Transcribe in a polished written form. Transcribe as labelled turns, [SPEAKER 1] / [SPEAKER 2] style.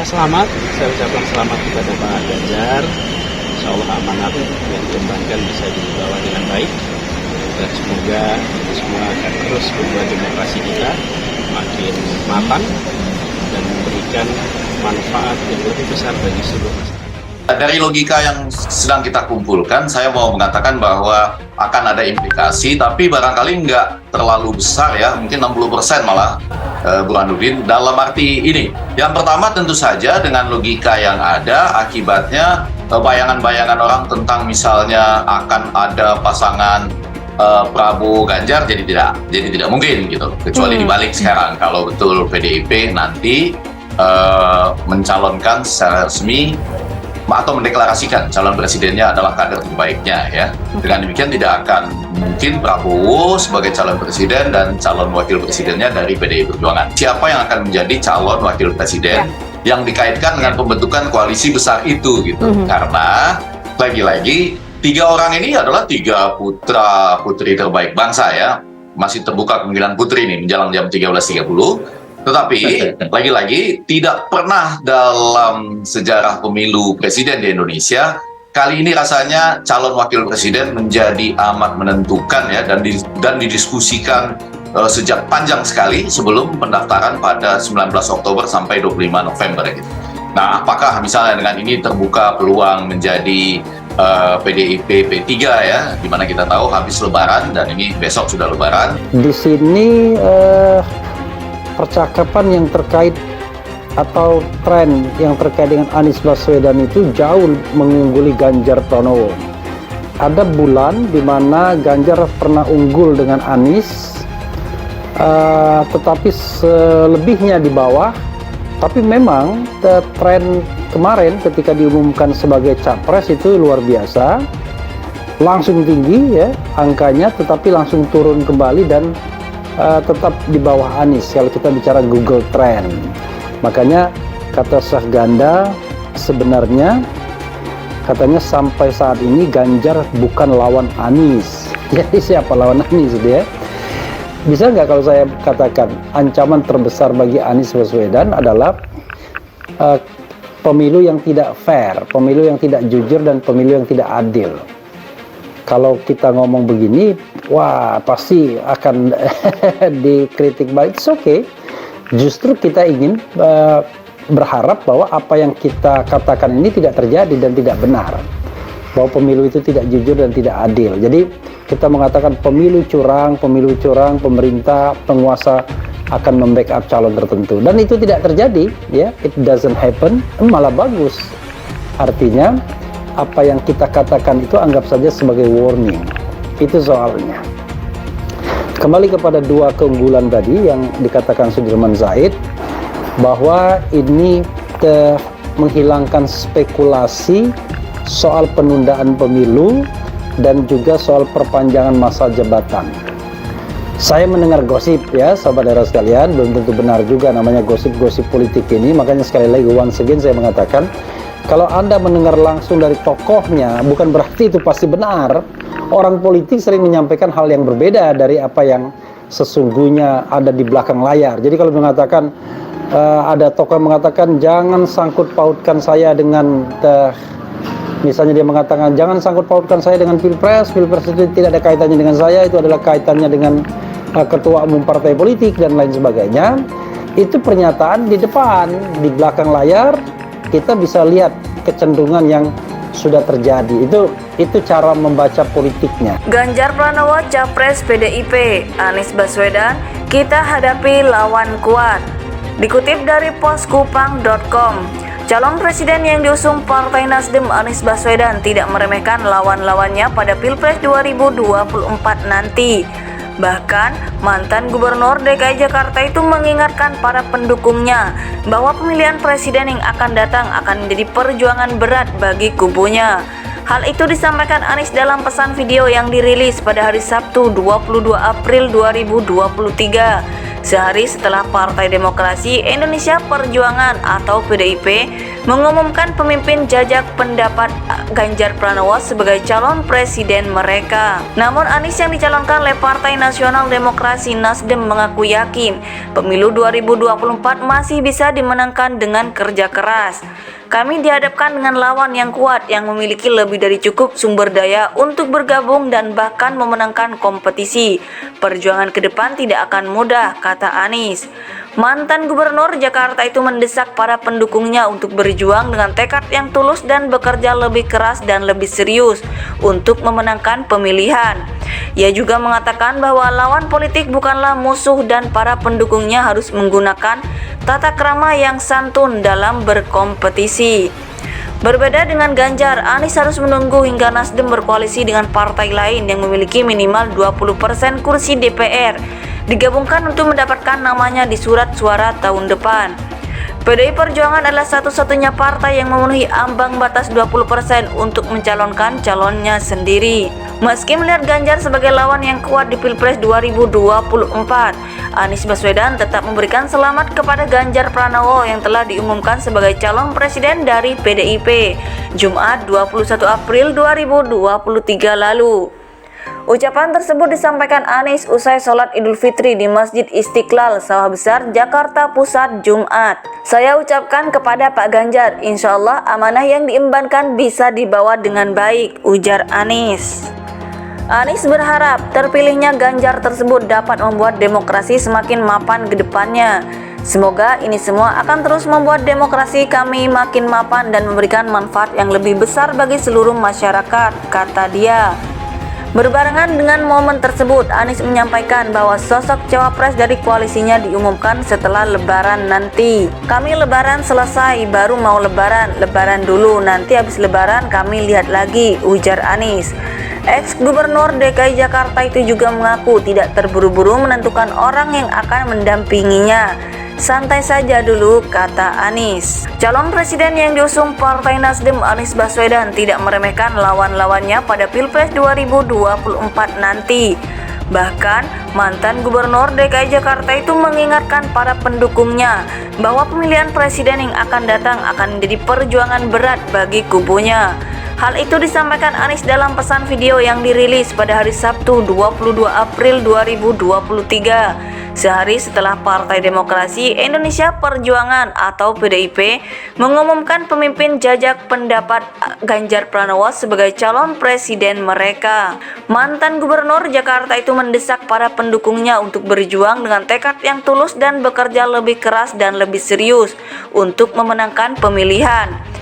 [SPEAKER 1] selamat, saya ucapkan selamat kepada Pak Ganjar. Insya Allah amanat yang dikembangkan bisa dibawa dengan baik, dan semoga ini semua akan terus membuat demokrasi kita makin matang dan memberikan manfaat yang lebih besar bagi seluruh masyarakat.
[SPEAKER 2] Dari logika yang sedang kita kumpulkan, saya mau mengatakan bahwa akan ada implikasi, tapi barangkali nggak terlalu besar ya, mungkin 60% malah, Burhanuddin. Dalam arti ini, yang pertama tentu saja dengan logika yang ada, akibatnya bayangan-bayangan orang tentang misalnya akan ada pasangan Prabowo Ganjar jadi tidak mungkin gitu, kecuali dibalik sekarang kalau betul PDIP nanti mencalonkan secara resmi atau mendeklarasikan calon presidennya adalah kader terbaiknya ya. Dengan demikian tidak akan mungkin Prabowo sebagai calon presiden dan calon wakil presidennya dari PDI Perjuangan. Siapa yang akan menjadi calon wakil presiden yang dikaitkan dengan pembentukan koalisi besar itu gitu. Karena lagi-lagi 3 orang ini adalah 3 putra putri terbaik bangsa ya. Masih terbuka kemungkinan putri ini menjelang jam 13.30. Tetapi lagi-lagi tidak pernah dalam sejarah pemilu presiden di Indonesia kali ini rasanya calon wakil presiden menjadi amat menentukan ya, dan didiskusikan sejak panjang sekali sebelum pendaftaran pada 19 Oktober sampai 25 November gitu. Nah, apakah misalnya dengan ini terbuka peluang menjadi PDIP P3 ya, di mana kita tahu habis Lebaran dan ini besok sudah Lebaran.
[SPEAKER 3] Di sini percakapan yang terkait atau tren yang terkait dengan Anies Baswedan itu jauh mengungguli Ganjar Pranowo. Ada bulan di mana Ganjar pernah unggul dengan Anies, tetapi selebihnya di bawah. Tapi memang tren kemarin ketika diumumkan sebagai capres itu luar biasa, langsung tinggi ya angkanya, tetapi langsung turun kembali dan tetap di bawah Anies kalau kita bicara Google Trend. Makanya kata Syahganda sebenarnya katanya sampai saat ini Ganjar bukan lawan Anies. Jadi siapa lawan Anies dia? Bisa nggak kalau saya katakan ancaman terbesar bagi Anies Baswedan adalah pemilu yang tidak fair, pemilu yang tidak jujur, dan pemilu yang tidak adil. Kalau kita ngomong begini, wah pasti akan dikritik balik. It's okay. Justru kita ingin berharap bahwa apa yang kita katakan ini tidak terjadi dan tidak benar. Bahwa pemilu itu tidak jujur dan tidak adil. Jadi kita mengatakan pemilu curang, pemerintah, penguasa akan membackup calon tertentu. Dan itu tidak terjadi, ya. It doesn't happen, malah bagus. Artinya apa yang kita katakan itu anggap saja sebagai warning. Itu soalnya. Kembali kepada 2 keunggulan tadi yang dikatakan Sudirman Said, bahwa ini menghilangkan spekulasi soal penundaan pemilu dan juga soal perpanjangan masa jabatan. Saya mendengar gosip ya, sahabat daerah sekalian, belum tentu benar juga namanya gosip-gosip politik ini. Makanya sekali lagi once again saya mengatakan, kalau Anda mendengar langsung dari tokohnya, bukan berarti itu pasti benar. Orang politik sering menyampaikan hal yang berbeda dari apa yang sesungguhnya ada di belakang layar. Jadi kalau mengatakan, ada tokoh yang mengatakan, jangan sangkut pautkan saya dengan misalnya dia mengatakan, jangan sangkut pautkan saya dengan pilpres itu tidak ada kaitannya dengan saya, itu adalah kaitannya dengan ketua umum partai politik dan lain sebagainya. Itu pernyataan di depan, di belakang layar kita bisa lihat kecenderungan yang sudah terjadi. Itu cara membaca politiknya.
[SPEAKER 4] Ganjar Pranowo capres PDIP, Anies Baswedan kita hadapi lawan kuat. Dikutip dari poskupang.com, calon presiden yang diusung Partai Nasdem Anies Baswedan tidak meremehkan lawan-lawannya pada Pilpres 2024 nanti. Bahkan, mantan Gubernur DKI Jakarta itu mengingatkan para pendukungnya bahwa pemilihan presiden yang akan datang akan menjadi perjuangan berat bagi kubunya. Hal itu disampaikan Anies dalam pesan video yang dirilis pada hari Sabtu 22 April 2023. Sehari setelah Partai Demokrasi Indonesia Perjuangan atau PDIP mengumumkan pemimpin jajak pendapat Ganjar Pranowo sebagai calon presiden mereka. Namun Anies yang dicalonkan oleh Partai Nasional Demokrasi Nasdem mengaku yakin pemilu 2024 masih bisa dimenangkan dengan kerja keras. Kami dihadapkan dengan lawan yang kuat yang memiliki lebih dari cukup sumber daya untuk bergabung dan bahkan memenangkan kompetisi. Perjuangan ke depan tidak akan mudah, kata Anies. Mantan Gubernur Jakarta itu mendesak para pendukungnya untuk berjuang dengan tekad yang tulus dan bekerja lebih keras dan lebih serius untuk memenangkan pemilihan. Ia juga mengatakan bahwa lawan politik bukanlah musuh dan para pendukungnya harus menggunakan tata krama yang santun dalam berkompetisi. Berbeda dengan Ganjar, Anies harus menunggu hingga Nasdem berkoalisi dengan partai lain yang memiliki minimal 20% kursi DPR digabungkan untuk mendapatkan namanya di surat suara tahun depan. PDI Perjuangan adalah satu-satunya partai yang memenuhi ambang batas 20% untuk mencalonkan calonnya sendiri. Meski melihat Ganjar sebagai lawan yang kuat di Pilpres 2024, Anies Baswedan tetap memberikan selamat kepada Ganjar Pranowo yang telah diumumkan sebagai calon presiden dari PDIP, Jumat 21 April 2023 lalu. Ucapan tersebut disampaikan Anies usai sholat Idul Fitri di Masjid Istiqlal, Sawah Besar, Jakarta Pusat, Jumat. Saya ucapkan kepada Pak Ganjar, insya Allah amanah yang diembankan bisa dibawa dengan baik, ujar Anies. Anies berharap terpilihnya Ganjar tersebut dapat membuat demokrasi semakin mapan ke depannya. Semoga ini semua akan terus membuat demokrasi kami makin mapan dan memberikan manfaat yang lebih besar bagi seluruh masyarakat, kata dia. Berbarengan dengan momen tersebut, Anies menyampaikan bahwa sosok cawapres dari koalisinya diumumkan setelah Lebaran nanti. Kami Lebaran selesai, baru mau Lebaran dulu, nanti habis Lebaran kami lihat lagi, ujar Anies. Ex-Gubernur DKI Jakarta itu juga mengaku tidak terburu-buru menentukan orang yang akan mendampinginya. Santai saja dulu, kata Anies. Calon presiden yang diusung Partai Nasdem, Anies Baswedan, tidak meremehkan lawan-lawannya pada Pilpres 2024 nanti. Bahkan, mantan Gubernur DKI Jakarta itu mengingatkan para pendukungnya bahwa pemilihan presiden yang akan datang akan menjadi perjuangan berat bagi kubunya. Hal itu disampaikan Anies dalam pesan video yang dirilis pada hari Sabtu 22 April 2023. Sehari setelah Partai Demokrasi Indonesia Perjuangan atau PDIP mengumumkan pemimpin jajak pendapat Ganjar Pranowo sebagai calon presiden mereka. Mantan Gubernur Jakarta itu mendesak para pendukungnya untuk berjuang dengan tekad yang tulus dan bekerja lebih keras dan lebih serius untuk memenangkan pemilihan.